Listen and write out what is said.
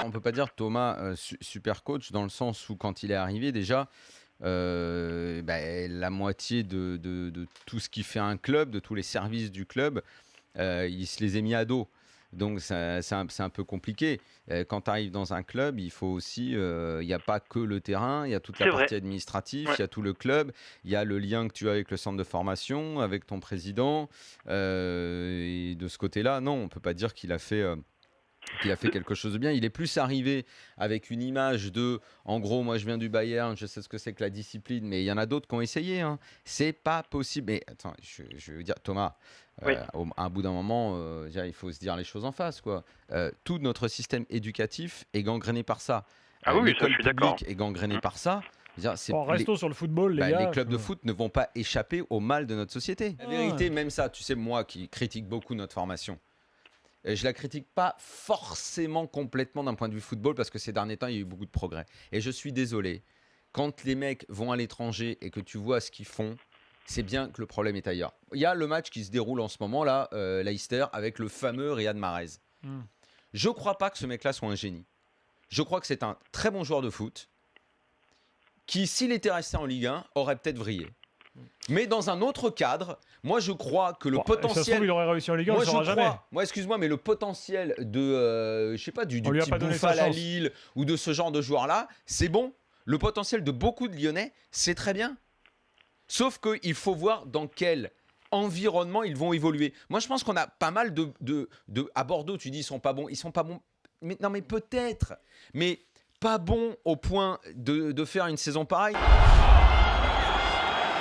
On peut pas dire Thomas super coach dans le sens où quand il est arrivé déjà, la moitié de tout ce qui fait un club, de tous les services du club, il se les est mis à dos. Donc c'est un peu compliqué. Quand tu arrives dans un club, il faut aussi, il n'y a pas que le terrain, il y a toute la C'est vrai. partie administrative, Ouais. il y a tout le club, il y a le lien que tu as avec le centre de formation, avec ton président. Et de ce côté-là, non, on peut pas dire qu'il a fait quelque chose de bien. Il est plus arrivé avec une image de, en gros, moi je viens du Bayern, je sais ce que c'est que la discipline, mais il y en a d'autres qui ont essayé. Hein. C'est pas possible. Mais attends, je veux dire, Thomas, Oui. à un bout d'un moment, il faut se dire les choses en face, quoi. Tout notre système éducatif est gangréné par ça. Ah oui, ça je L'école suis d'accord. publique est gangrénée par ça. Bon, restons sur le football, les gars. Les clubs de foot ne vont pas échapper au mal de notre société. La Ah. vérité, même ça, tu sais, moi qui critique beaucoup notre formation, je la critique pas forcément complètement d'un point de vue football parce que ces derniers temps, il y a eu beaucoup de progrès. Et je suis désolé, quand les mecs vont à l'étranger et que tu vois ce qu'ils font, c'est bien que le problème est ailleurs. Il y a le match qui se déroule en ce moment là, Leicester, avec le fameux Riyad Mahrez. Je crois pas que ce mec-là soit un génie. Je crois que c'est un très bon joueur de foot qui, s'il était resté en Ligue 1, aurait peut-être vrillé. Mais dans un autre cadre, moi je crois que le Ça se potentiel. trouve, il aurait réussi en Ligue 1, on ne saura jamais. Moi, excuse-moi, mais le potentiel de, je sais pas, du On lui a petit pas donné sa Bouffal à chance. Lille ou de ce genre de joueur-là, c'est bon. Le potentiel de beaucoup de Lyonnais, c'est très bien. Sauf qu'il faut voir dans quel environnement ils vont évoluer. Moi, je pense qu'on a pas mal à Bordeaux, tu dis ils sont pas bons. Ils sont pas bons. Mais, non, mais peut-être. Mais pas bons au point de faire une saison pareille.